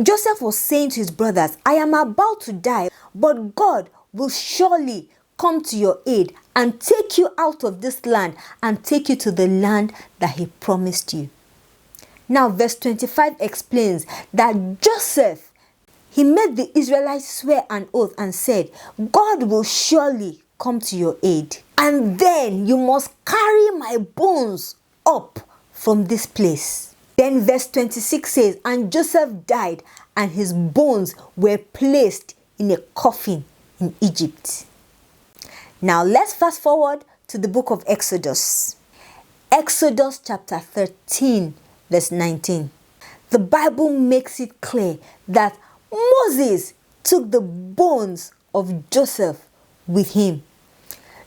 Joseph was saying to his brothers, I am about to die, but God will surely come to your aid and take you out of this land and take you to the land that he promised you. Now, verse 25 explains that Joseph, he made the Israelites swear an oath and said, God will surely come to your aid. And then you must carry my bones up from this place. Then verse 26 says, and Joseph died and his bones were placed in a coffin in Egypt. Now let's fast forward to the book of Exodus. Exodus chapter 13 verse 19. The Bible makes it clear that Moses took the bones of Joseph with him.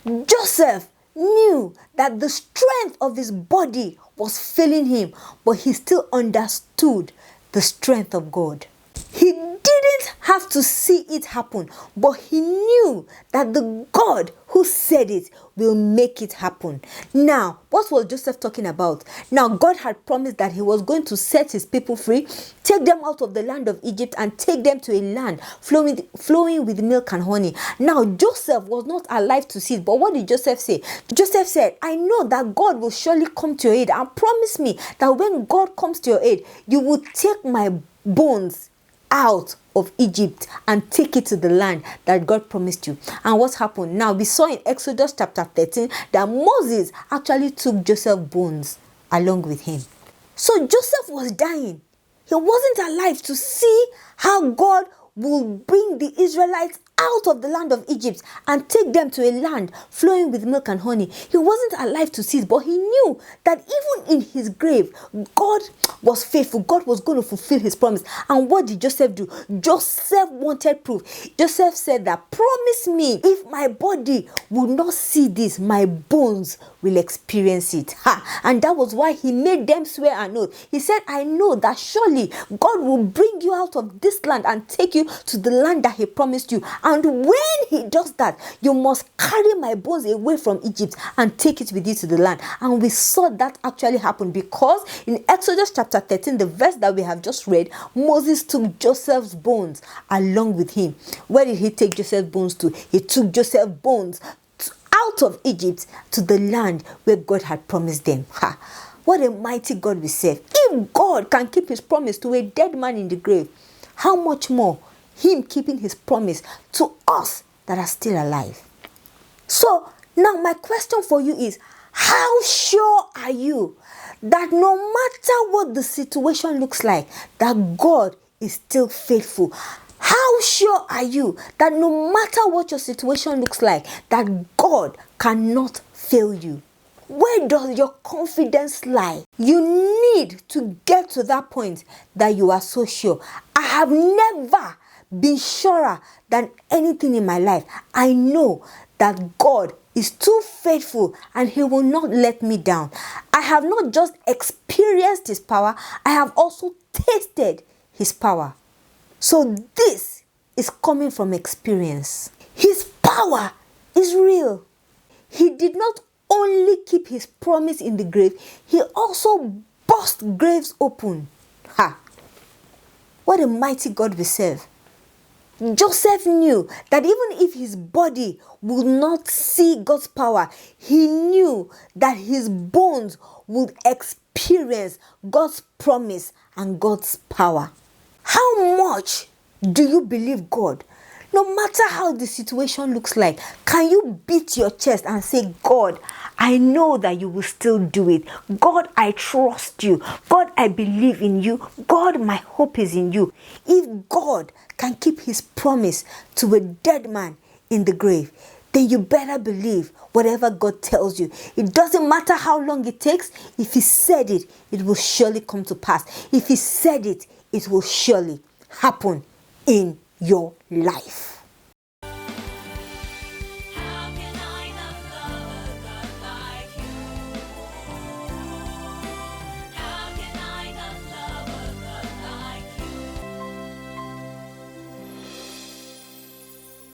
Joseph knew that the strength of his body was failing him, but he still understood the strength of God. He didn't have to see it happen, but he knew that the God who said it will make it happen. Now, what was Joseph talking about? Now, God had promised that he was going to set his people free, take them out of the land of Egypt and take them to a land flowing with milk and honey. Now, Joseph was not alive to see it, but what did Joseph say? Joseph said, I know that God will surely come to your aid and promise me that when God comes to your aid, you will take my bones out of Egypt and take it to the land that God promised you. And what happened? Now we saw in Exodus chapter 13 that Moses actually took Joseph's bones along with him. So Joseph was dying. He wasn't alive to see how God will bring the Israelites out of the land of Egypt and take them to a land flowing with milk and honey. He wasn't alive to see it, but he knew that even in his grave, God was faithful. God was going to fulfill his promise. And what did Joseph do? Joseph wanted proof. Joseph said that, promise me, if my body will not see this, my bones will experience it. And that was why he made them swear an oath. He said, I know that surely God will bring you out of this land and take you to the land that he promised you. And when he does that, you must carry my bones away from Egypt and take it with you to the land. And we saw that actually happen, because in Exodus chapter 13, the verse that we have just read, Moses took Joseph's bones along with him. Where did he take Joseph's bones to? He took Joseph's bones out of Egypt to the land where God had promised them. What a mighty God we serve. If God can keep his promise to a dead man in the grave, how much more him keeping his promise to us that are still alive? So now my question for you is, how sure are you that no matter what the situation looks like, that God is still faithful? How sure are you that no matter what your situation looks like, that God cannot fail you? Where does your confidence lie? You need to get to that point that you are so sure. I have never been surer than anything in my life. I know that God is too faithful and he will not let me down. I have not just experienced his power, I have also tasted his power. So this is coming from experience. His power is real. He did not only keep his promise in the grave, he also burst graves open. What a mighty God we serve. Joseph knew that even if his body would not see God's power, he knew that his bones would experience God's promise and God's power. How much do you believe God? No matter how the situation looks like, can you beat your chest and say, God, I know that you will still do it. God, I trust you. God, I believe in you. God, my hope is in you. If God can keep his promise to a dead man in the grave, then you better believe whatever God tells you. It doesn't matter how long it takes. If he said it, it will surely come to pass. If he said it, it will surely happen in your life.